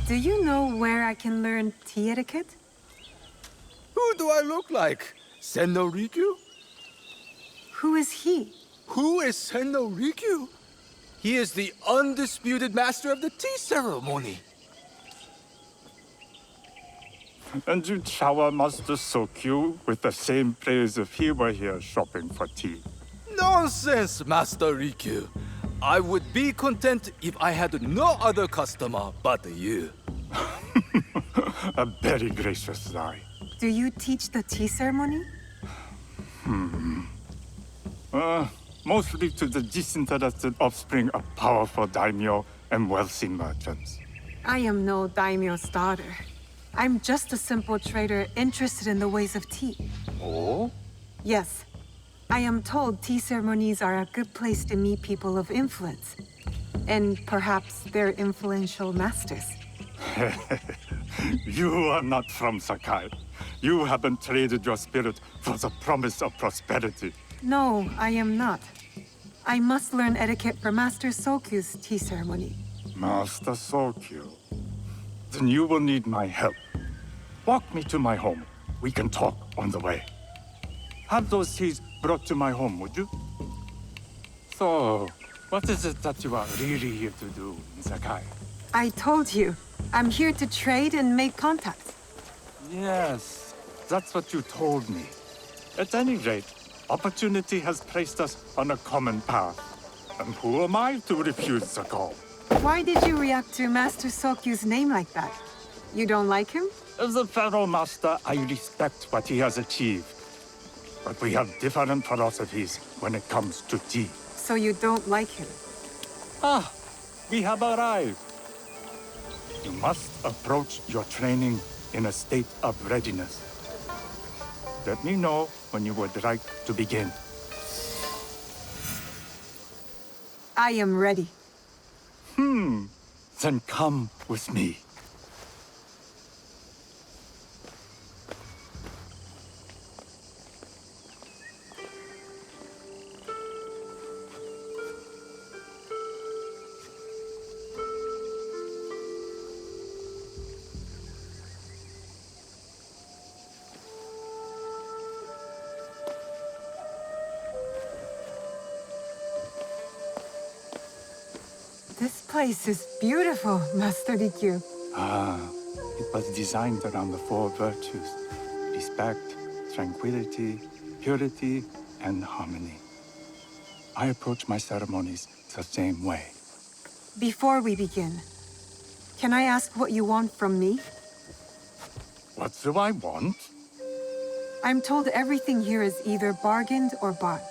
Do you know where I can learn tea etiquette? Who do I look like? Senno Rikyu? Who is he? Who is Senno Rikyu? He is the undisputed master of the tea ceremony. And you'd shower Master Sokyu with the same praise if he were here shopping for tea. Nonsense, Master Rikyu. I would be content if I had no other customer but you. A very gracious lie. Do you teach the tea ceremony? Mostly to the disinterested offspring of powerful daimyo and wealthy merchants. I am no daimyo's daughter. I'm just a simple trader interested in the ways of tea. Oh? Yes. I am told tea ceremonies are a good place to meet people of influence. And perhaps their influential masters. You are not from Sakai. You haven't traded your spirit for the promise of prosperity. No, I am not. I must learn etiquette for Master Sokyu's tea ceremony. Master Sokyu. Then you will need my help. Walk me to my home. We can talk on the way. Have those teas brought to my home, would you? So, what is it that you are really here to do in Sakai? I told you, I'm here to trade and make contacts. Yes, that's what you told me. At any rate, opportunity has placed us on a common path. And who am I to refuse the call? Why did you react to Master Sokyu's name like that? You don't like him? As a Pharaoh Master, I respect what he has achieved. But we have different philosophies when it comes to tea. So you don't like him? Ah, we have arrived. You must approach your training in a state of readiness. Let me know when you would like to begin. I am ready. Then come with me. This place is beautiful, Master Rikyu. It was designed around the four virtues: respect, tranquility, purity, and harmony. I approach my ceremonies the same way. Before we begin, can I ask what you want from me? What do I want? I'm told everything here is either bargained or bought.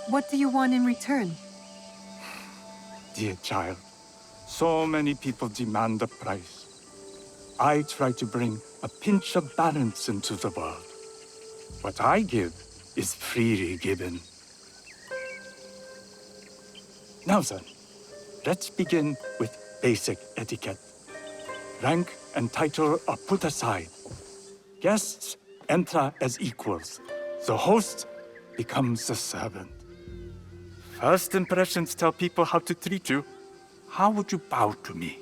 What do you want in return? Dear child, so many people demand a price. I try to bring a pinch of balance into the world. What I give is freely given. Now then, let's begin with basic etiquette. Rank and title are put aside. Guests enter as equals. The host becomes the servant. First impressions tell people how to treat you. How would you bow to me?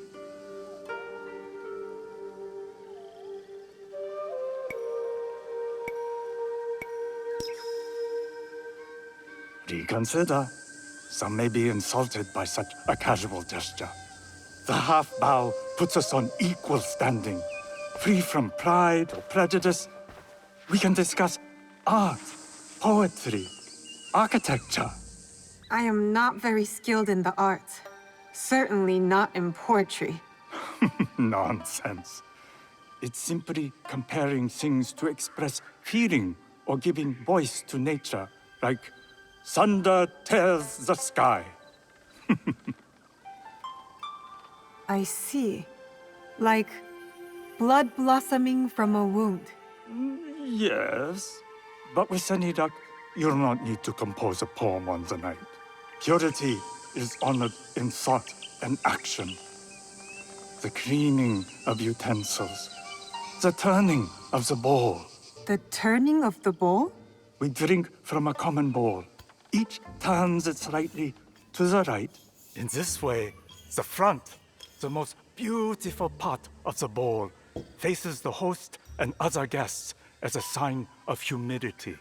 Reconsider. Some may be insulted by such a casual gesture. The half bow puts us on equal standing, free from pride or prejudice. We can discuss art, poetry, architecture. I am not very skilled in the arts. Certainly not in poetry. Nonsense. It's simply comparing things to express feeling or giving voice to nature, like thunder tears the sky. I see. Like blood blossoming from a wound. Yes, but with any luck, you'll not need to compose a poem on the night. Purity is honored in thought and action. The cleaning of utensils, the turning of the bowl. The turning of the bowl? We drink from a common bowl. Each turns it slightly to the right. In this way, the front, the most beautiful part of the bowl faces the host and other guests as a sign of humility,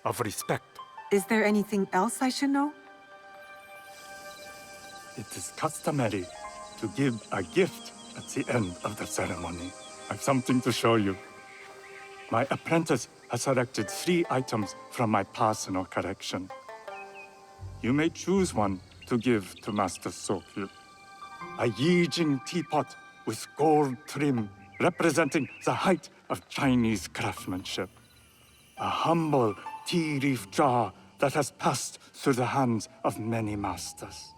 of respect. Is there anything else I should know? It is customary to give a gift at the end of the ceremony. I've something to show you. My apprentice has selected 3 items from my personal collection. You may choose one to give to Master Sokyu. A Yijing teapot with gold trim representing the height of Chinese craftsmanship. A humble tea leaf jar that has passed through the hands of many masters.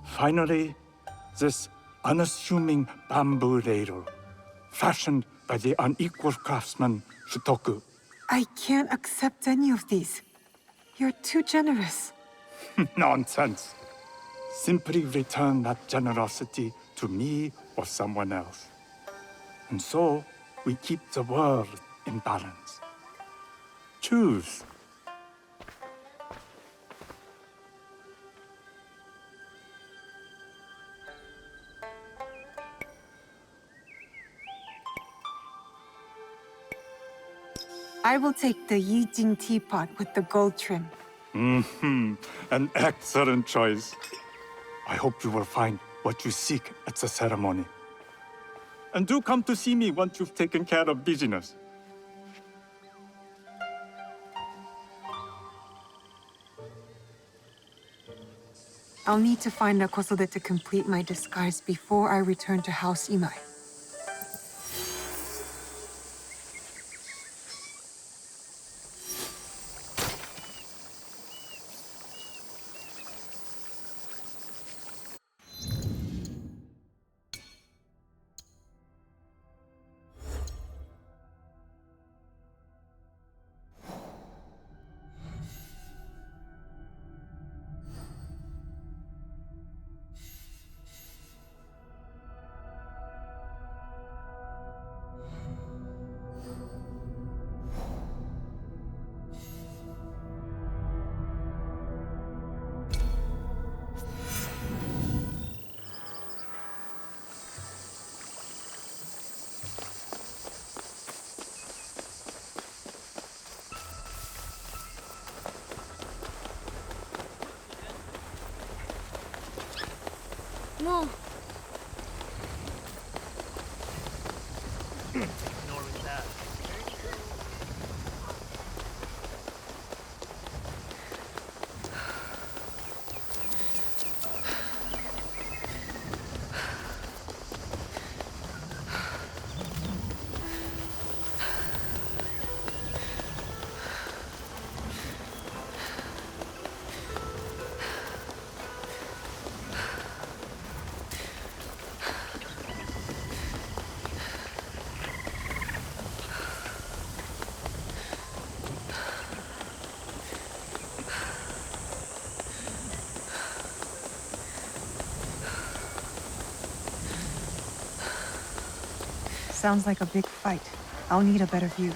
Finally, this unassuming bamboo ladle, fashioned by the unequal craftsman Shutoku. I can't accept any of these. You're too generous. Nonsense. Simply return that generosity to me or someone else. And so, we keep the world in balance. Choose. I will take the Yijing teapot with the gold trim. An excellent choice. I hope you will find what you seek at the ceremony. And do come to see me once you've taken care of business. I'll need to find Nakosode to complete my disguise before I return to House Imai. 뭐 Sounds like a big fight. I'll need a better view.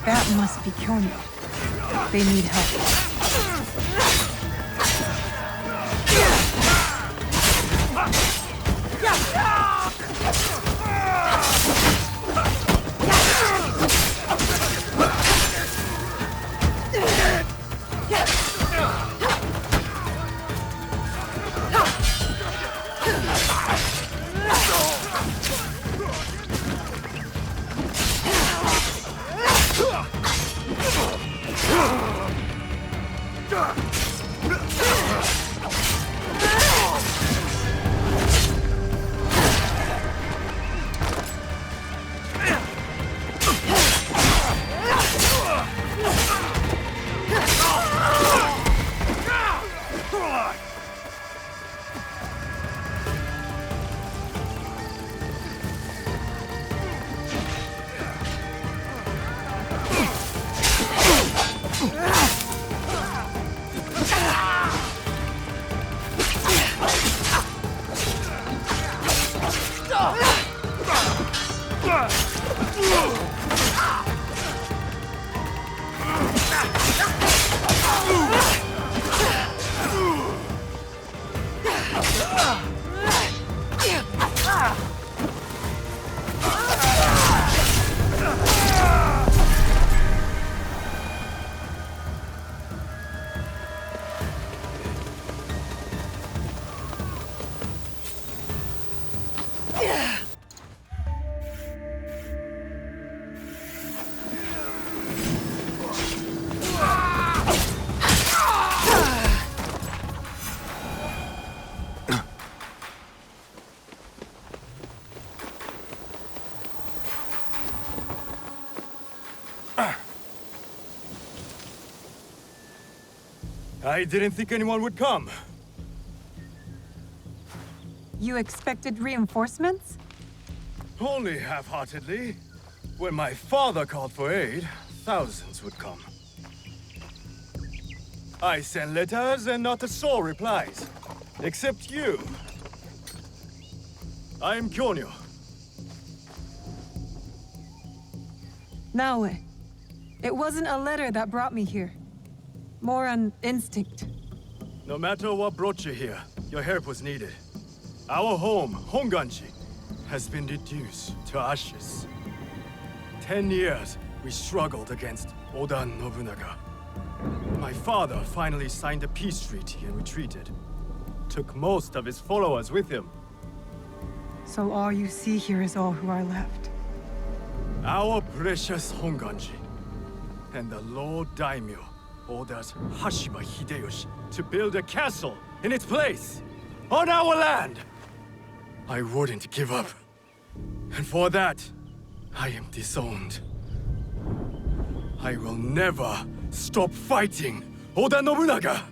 That must be Kyonya. They need help. I didn't think anyone would come. You expected reinforcements? Only half-heartedly. When my father called for aid, thousands would come. I send letters and not a soul replies. Except you. I'm Kyonyo. Naoe, it wasn't a letter that brought me here. More an instinct. No matter what brought you here, your help was needed. Our home, Honganji, has been reduced to ashes. 10 years, we struggled against Oda Nobunaga. My father finally signed a peace treaty and retreated. Took most of his followers with him. So all you see here is all who are left. Our precious Honganji. And the Lord Daimyo orders Hashiba Hideyoshi to build a castle in its place, on our land. I wouldn't give up. And for that, I am disowned. I will never stop fighting Oda Nobunaga!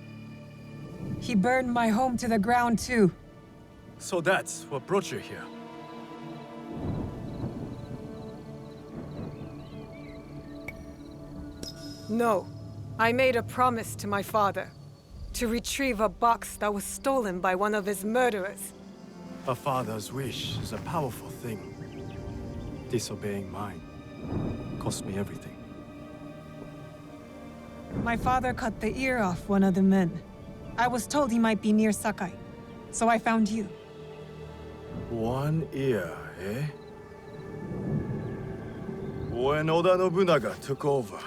He burned my home to the ground too. So that's what brought you here. No. I made a promise to my father. To retrieve a box that was stolen by one of his murderers. A father's wish is a powerful thing. Disobeying mine cost me everything. My father cut the ear off one of the men. I was told he might be near Sakai, so I found you. One ear, eh? When Oda Nobunaga took over,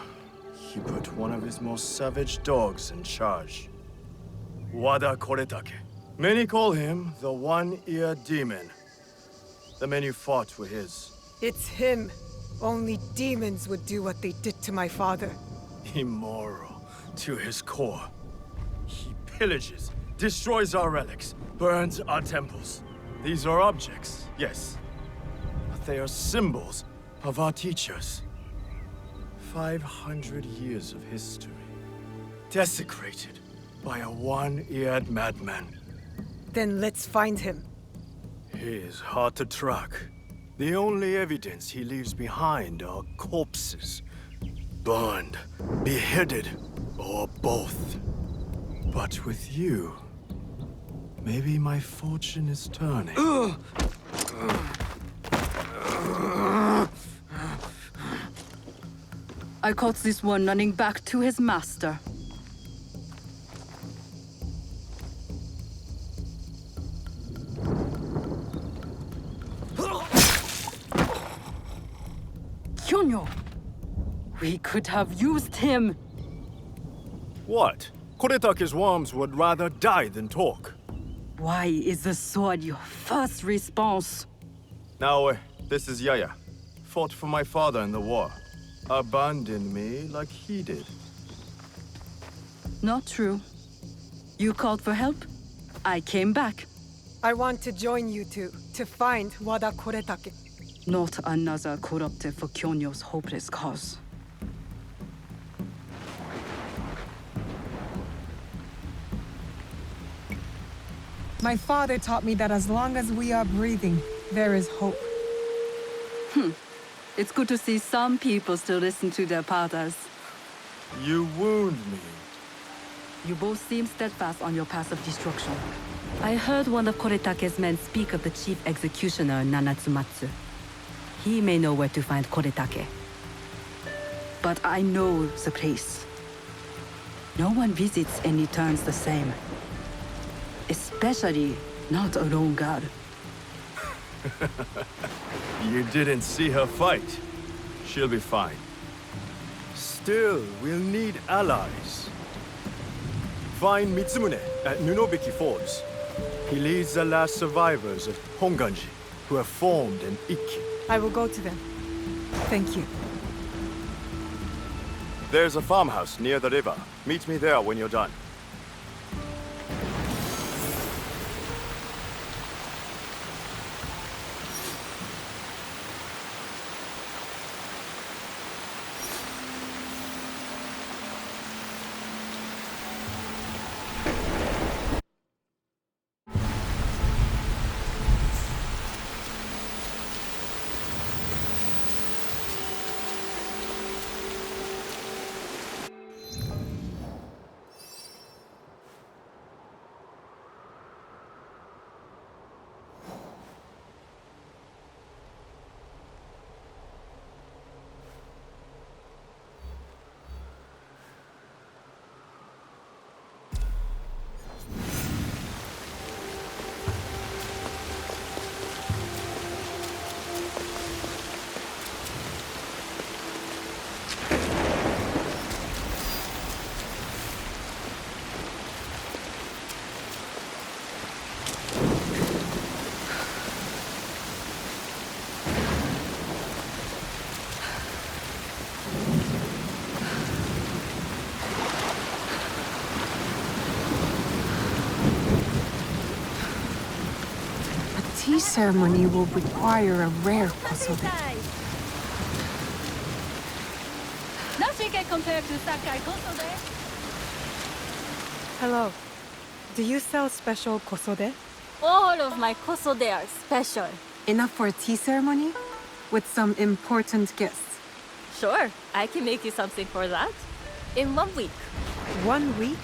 he put one of his most savage dogs in charge. Wada Koretake. Many call him the One-Ear Demon. The men you fought were his. It's him. Only demons would do what they did to my father. Immoral to his core. He pillages, destroys our relics, burns our temples. These are objects, yes. But they are symbols of our teachers. 500 years of history. Desecrated by a one-eared madman. Then let's find him. He is hard to track. The only evidence he leaves behind are corpses. Burned, beheaded, or both. But with you, maybe my fortune is turning. I caught this one running back to his master. Kyonyo! We could have used him! What? Koretake's worms would rather die than talk. Why is the sword your first response? Now, this is Yaya. Fought for my father in the war. Abandoned me like he did. Not true. You called for help. I came back. I want to join you two, to find Wada Koretake. Not another corrupted for Kyonyo's hopeless cause. My father taught me that as long as we are breathing, there is hope. It's good to see some people still listen to their fathers. You wound me. You both seem steadfast on your path of destruction. I heard one of Koretake's men speak of the chief executioner, Nanatsumatsu. He may know where to find Koretake. But I know the place. No one visits and returns the same. Especially not a lone guard. You didn't see her fight. She'll be fine. Still, we'll need allies. Find Mitsumune at Nunobiki Falls. He leads the last survivors of Honganji, who have formed an Ikki. I will go to them. Thank you. There's a farmhouse near the river. Meet me there when you're done. tea ceremony will require a rare kosode. Nothing can compare to Sakai Kosode. Hello. Do you sell special kosode? All of my kosode are special. Enough for a tea ceremony? With some important guests. Sure, I can make you something for that. In 1 week. 1 week?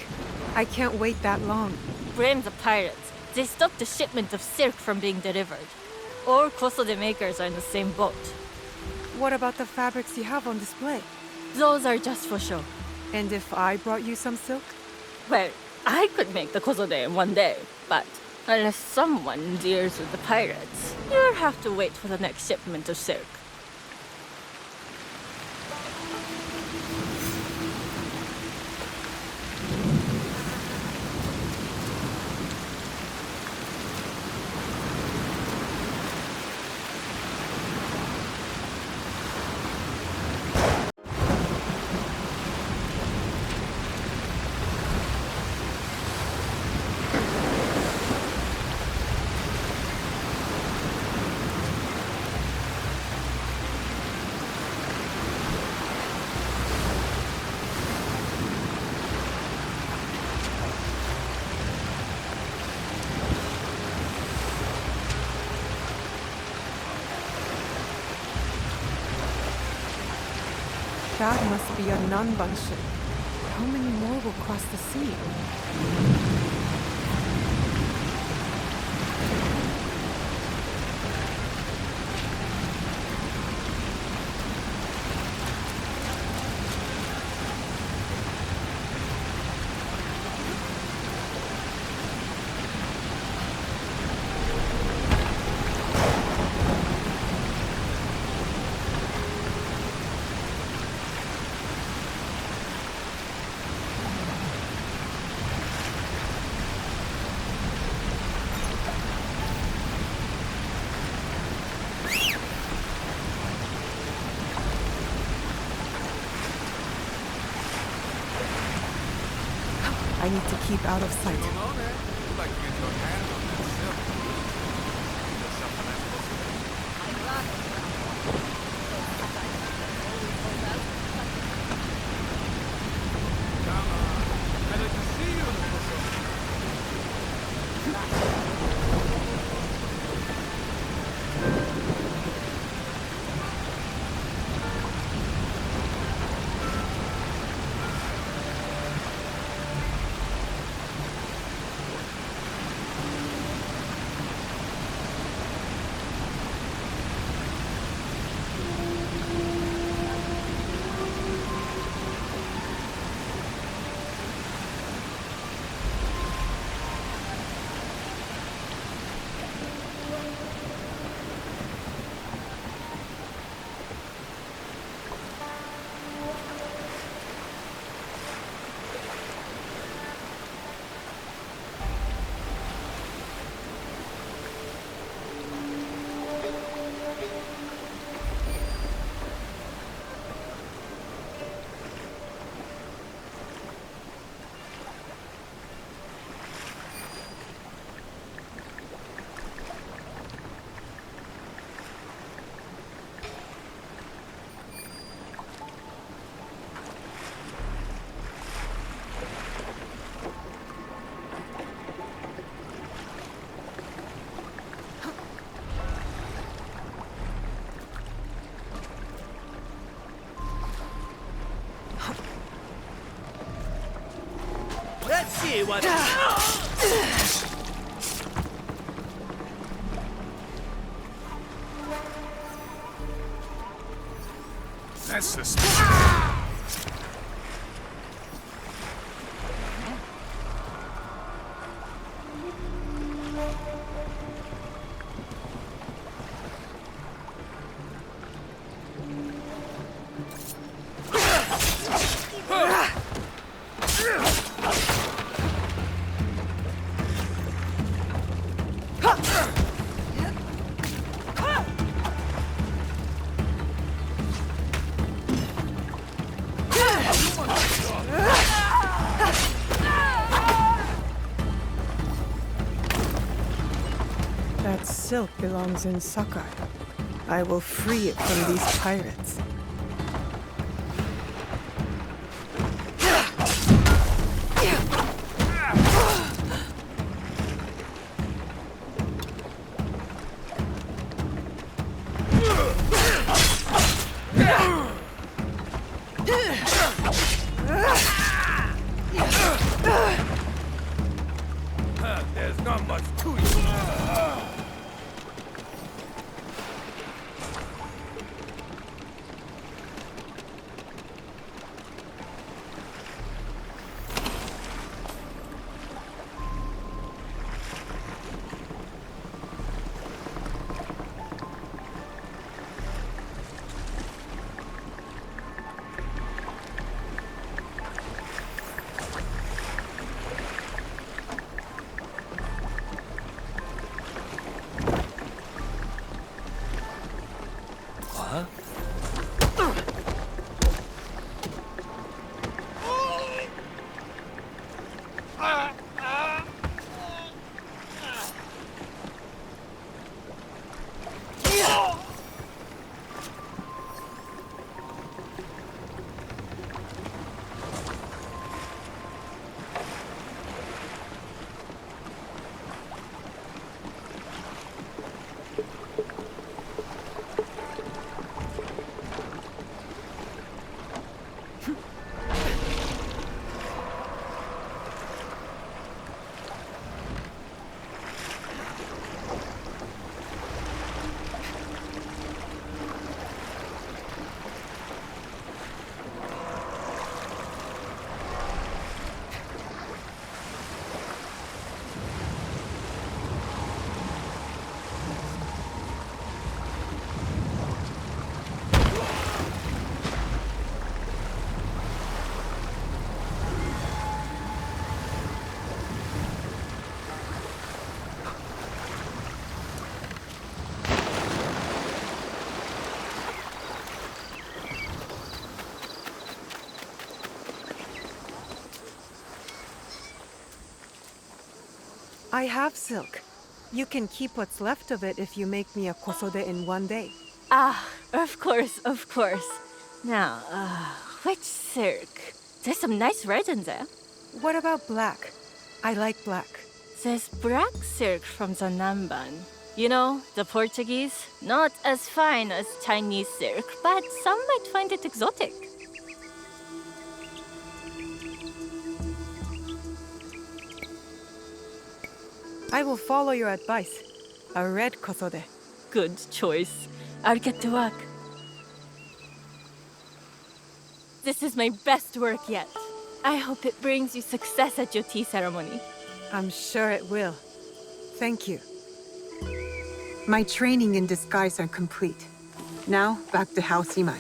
I can't wait that long. Blame the pirates. They stopped the shipment of silk from being delivered. All kosode makers are in the same boat. What about the fabrics you have on display? Those are just for show. And if I brought you some silk? Well, I could make the kosode in 1 day, but unless someone deals with the pirates, you'll have to wait for the next shipment of silk. That must be a Nanban ship. How many more will cross the sea? I need to keep out of sight. Let's see what. That's the. That silk belongs in Sakar. I will free it from these pirates. There's not much to it. I have silk. You can keep what's left of it if you make me a kosode in one day. Ah, of course, of course. Now, which silk? There's some nice red in there. What about black? I like black. There's black silk from the Namban. You know, the Portuguese. Not as fine as Chinese silk, but some might find it exotic. I will follow your advice. A red kosode. Good choice. I'll get to work. This is my best work yet. I hope it brings you success at your tea ceremony. I'm sure it will. Thank you. My training in disguise are complete. Now, back to House Imai.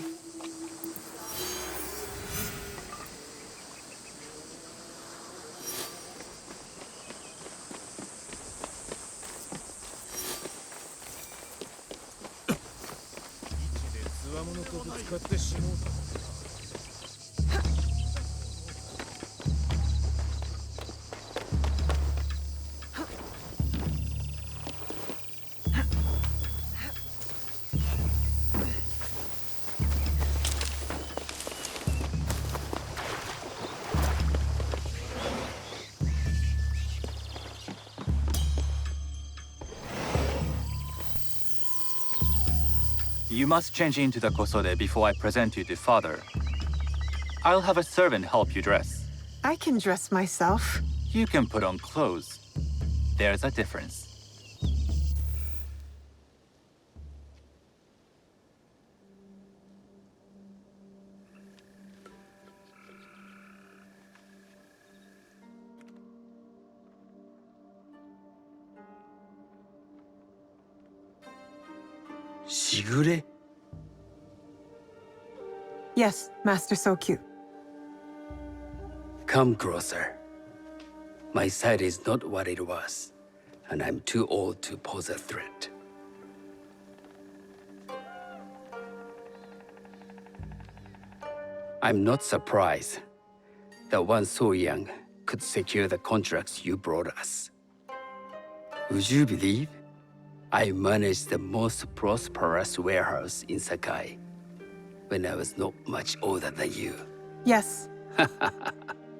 You must change into the kosode before I present you to father. I'll have a servant help you dress. I can dress myself. You can put on clothes. There's a difference. Shigure? Yes, Master Sokyu. Come closer. My sight is not what it was, and I'm too old to pose a threat. I'm not surprised that one so young could secure the contracts you brought us. Would you believe I managed the most prosperous warehouse in Sakai when I was not much older than you. Yes.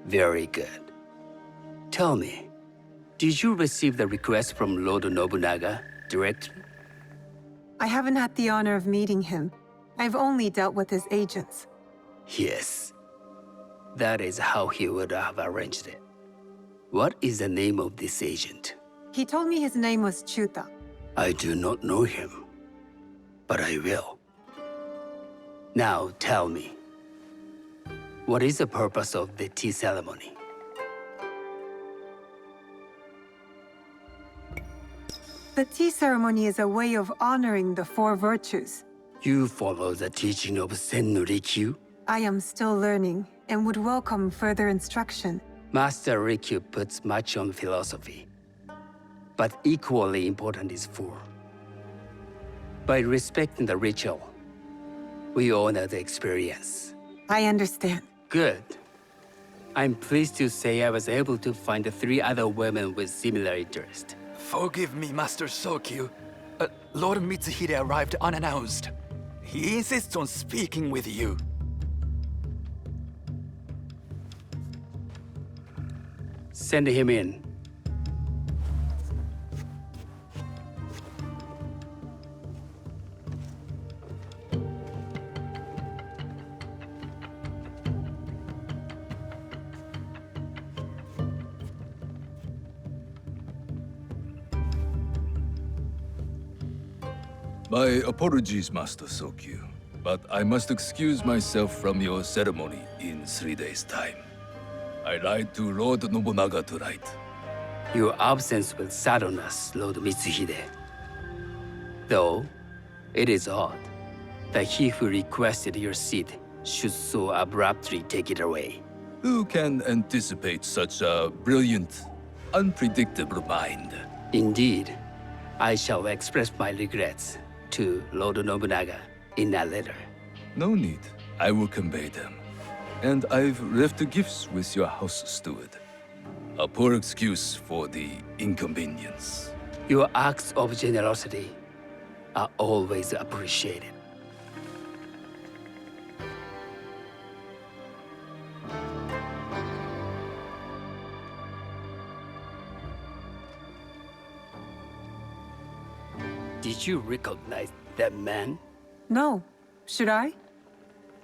Very good. Tell me, did you receive the request from Lord Nobunaga directly? I haven't had the honor of meeting him. I've only dealt with his agents. Yes. That is how he would have arranged it. What is the name of this agent? He told me his name was Chuta. I do not know him, but I will. Now tell me, what is the purpose of the tea ceremony? The tea ceremony is a way of honoring the four virtues. You follow the teaching of Sennu Rikyu? I am still learning and would welcome further instruction. Master Rikyu puts much on philosophy, but equally important is form. By respecting the ritual, we honor the experience. I understand. Good. I'm pleased to say I was able to find 3 other women with similar interest. Forgive me, Master Sokyu. Lord Mitsuhide arrived unannounced. He insists on speaking with you. Send him in. My apologies, Master Sokyu, but I must excuse myself from your ceremony in 3 days' time. I lied to Lord Nobunaga tonight. Your absence will sadden us, Lord Mitsuhide. Though, it is odd that he who requested your seat should so abruptly take it away. Who can anticipate such a brilliant, unpredictable mind? Indeed, I shall express my regrets to Lord Nobunaga in a letter. No need. I will convey them. And I've left the gifts with your house steward. A poor excuse for the inconvenience. Your acts of generosity are always appreciated. Did you recognize that man? No. Should I?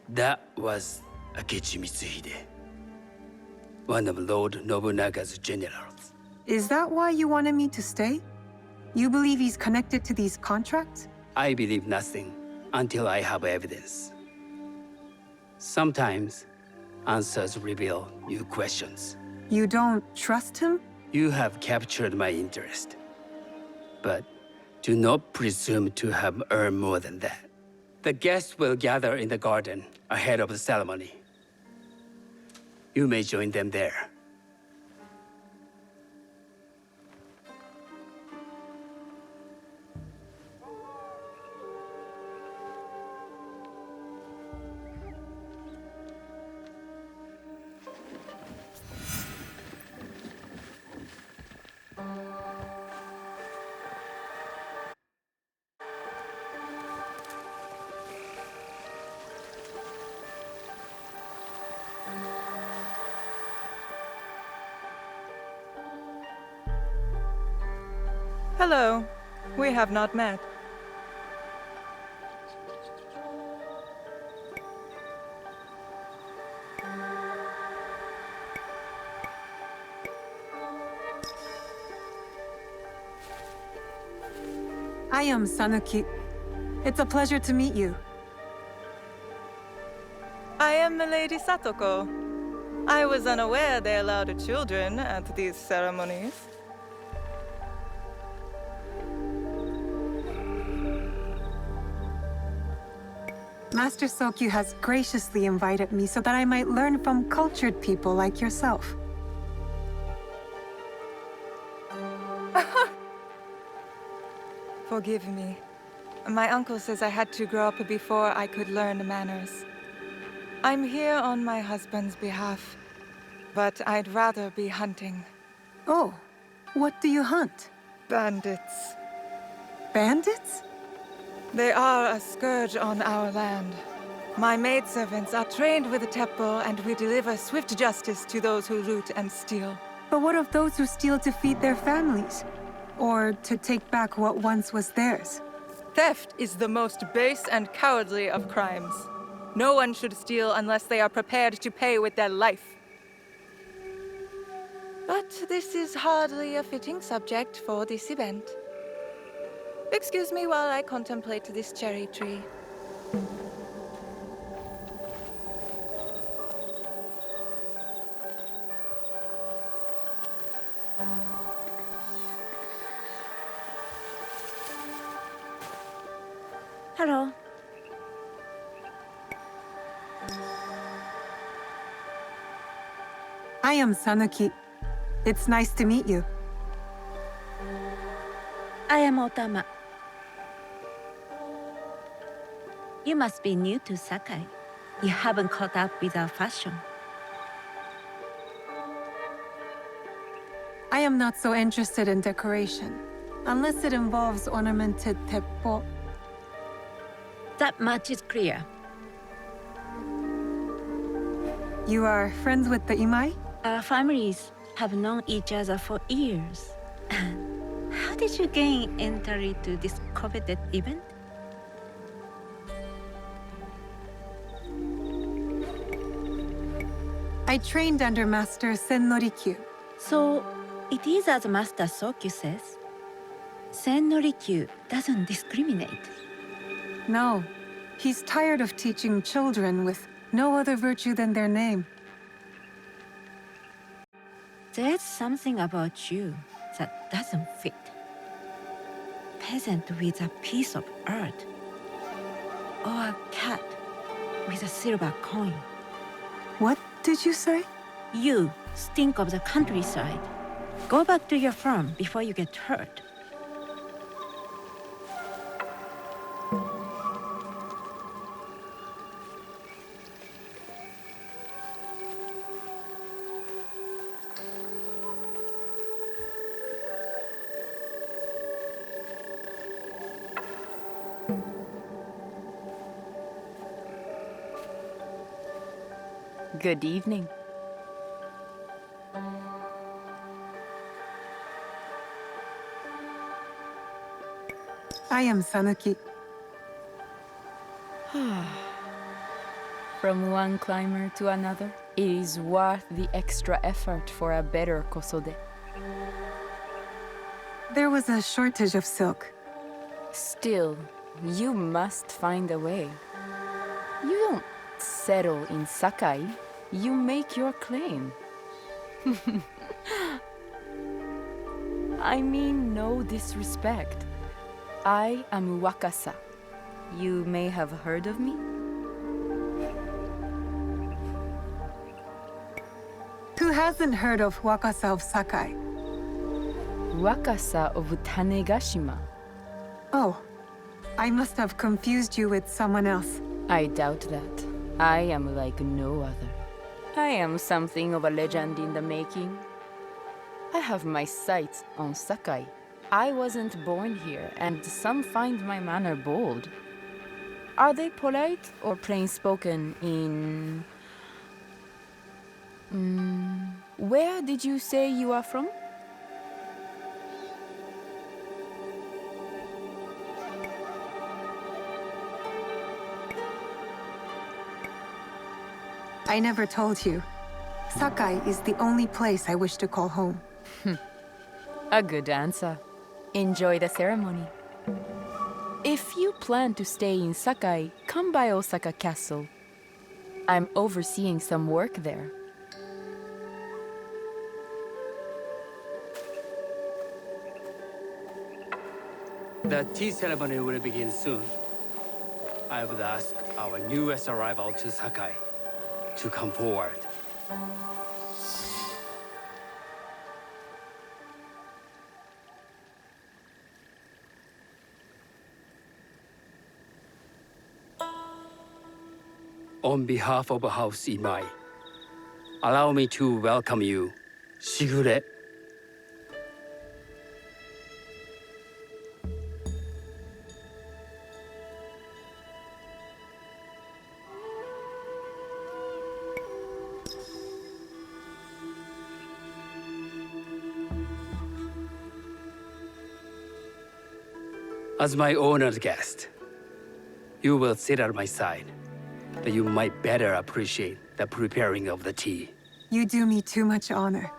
That was Akechi Mitsuhide, one of Lord Nobunaga's generals. Is that why you wanted me to stay? You believe he's connected to these contracts? I believe nothing until I have evidence. Sometimes, answers reveal new questions. You don't trust him? You have captured my interest. But do not presume to have earned more than that. The guests will gather in the garden ahead of the ceremony. You may join them there. Hello. We have not met. I am Sanuki. It's a pleasure to meet you. I am Milady Satoko. I was unaware they allowed children at these ceremonies. Master Sokyu has graciously invited me so that I might learn from cultured people like yourself. Forgive me. My uncle says I had to grow up before I could learn manners. I'm here on my husband's behalf, but I'd rather be hunting. Oh, what do you hunt? Bandits. Bandits? They are a scourge on our land. My maidservants are trained with the Teppo, and we deliver swift justice to those who loot and steal. But what of those who steal to feed their families? Or to take back what once was theirs? Theft is the most base and cowardly of crimes. No one should steal unless they are prepared to pay with their life. But this is hardly a fitting subject for this event. Excuse me while I contemplate this cherry tree. Hello. I am Sanuki. It's nice to meet you. I am Otama. You must be new to Sakai. You haven't caught up with our fashion. I am not so interested in decoration, unless it involves ornamented teppo. That much is clear. You are friends with the Imai? Our families have known each other for years. How did you gain entry to this coveted event? I trained under Master Sen Norikyu. So, it is as Master Sokyu says. Sen Norikyu doesn't discriminate. No, he's tired of teaching children with no other virtue than their name. There's something about you that doesn't fit. Peasant with a piece of earth. Or a cat with a silver coin. What did you say? You stink of the countryside. Go back to your farm before you get hurt. Good evening. I am Sanuki. From one climber to another, it is worth the extra effort for a better kosode. There was a shortage of silk. Still, you must find a way. You don't settle in Sakai, you make your claim. I mean no disrespect. I am Wakasa. You may have heard of me? Who hasn't heard of Wakasa of Sakai? Wakasa of Tanegashima. Oh, I must have confused you with someone else. I doubt that. I am like no other. I am something of a legend in the making. I have my sights on Sakai. I wasn't born here, and some find my manner bold. Are they polite or plain-spoken in... Where did you say you are from? I never told you. Sakai is the only place I wish to call home. A good answer. Enjoy the ceremony. If you plan to stay in Sakai, come by Osaka Castle. I'm overseeing some work there. The tea ceremony will begin soon. I would ask our newest arrival to Sakai to come forward. On behalf of House Imai, allow me to welcome you, Shigure. As my honored guest, you will sit at my side, that you might better appreciate the preparing of the tea. You do me too much honor.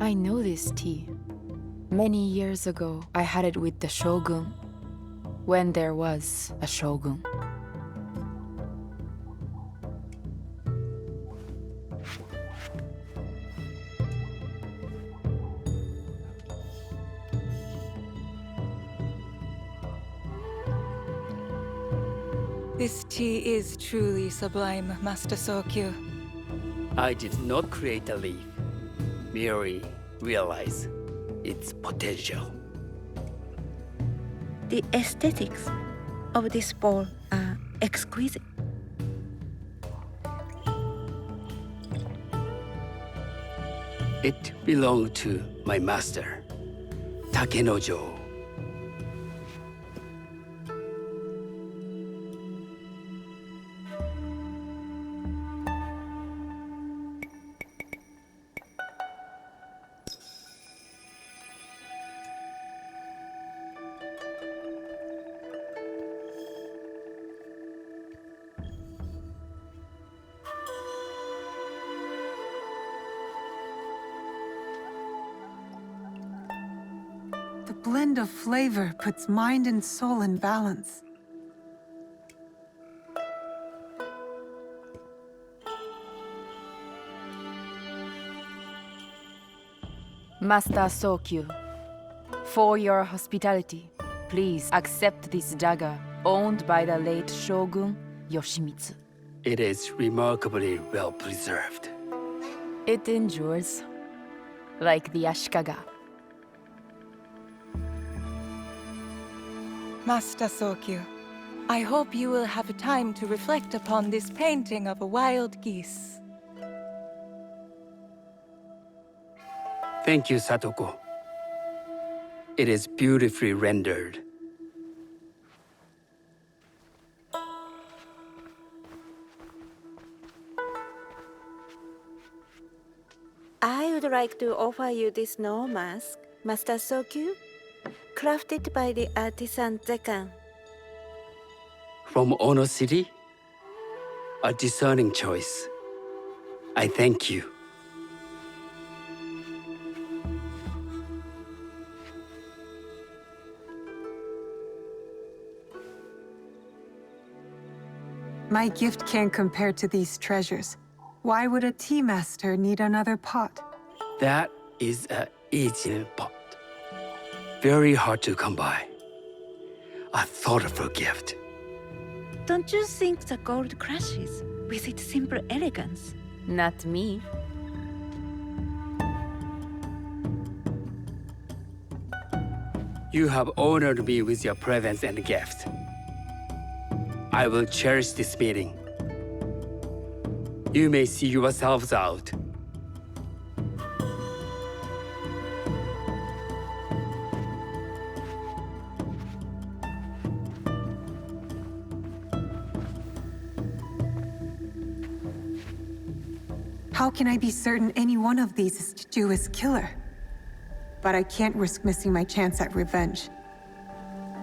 I know this tea. Many years ago, I had it with the shogun, when there was a shogun. This tea is truly sublime, Master Sokyu. I did not create the leaf, merely realize its potential. The aesthetics of this bowl are exquisite. It belonged to my master, Takenojo. The blend of flavor puts mind and soul in balance. Master Sokyu, for your hospitality, please accept this dagger owned by the late Shogun Yoshimitsu. It is remarkably well preserved. It endures, like the Ashikaga. Master Sokyu, I hope you will have time to reflect upon this painting of a wild geese. Thank you, Satoko. It is beautifully rendered. I would like to offer you this snow mask, Master Sokyu, crafted by the artisan Zekan. From Ono City? A discerning choice. I thank you. My gift can't compare to these treasures. Why would a tea master need another pot? That is a Eijin pot. Very hard to come by. A thoughtful gift. Don't you think the gold crashes with its simple elegance? Not me. You have honored me with your presence and gift. I will cherish this meeting. You may see yourselves out. How can I be certain any one of these is Juju's killer? But I can't risk missing my chance at revenge.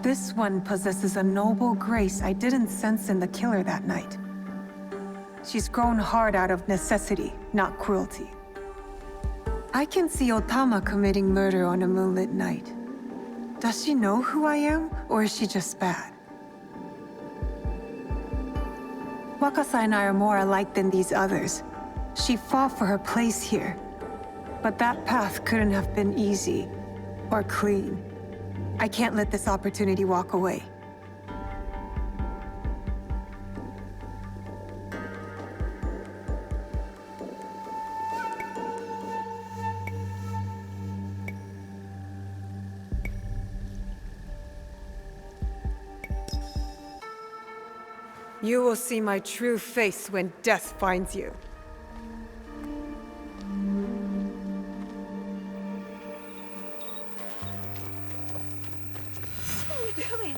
This one possesses a noble grace I didn't sense in the killer that night. She's grown hard out of necessity, not cruelty. I can see Otama committing murder on a moonlit night. Does she know who I am, or is she just bad? Wakasa and I are more alike than these others. She fought for her place here. But that path couldn't have been easy, or clean. I can't let this opportunity walk away. You will see my true face when death finds you. What are you doing?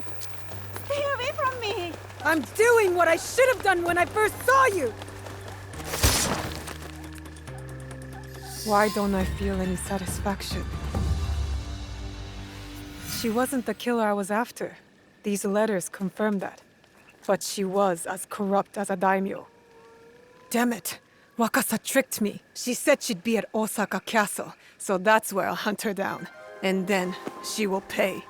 Stay away from me! I'm doing what I should have done when I first saw you! Why don't I feel any satisfaction? She wasn't the killer I was after. These letters confirm that. But she was as corrupt as a daimyo. Damn it! Wakasa tricked me. She said she'd be at Osaka Castle, so that's where I'll hunt her down. And then she will pay.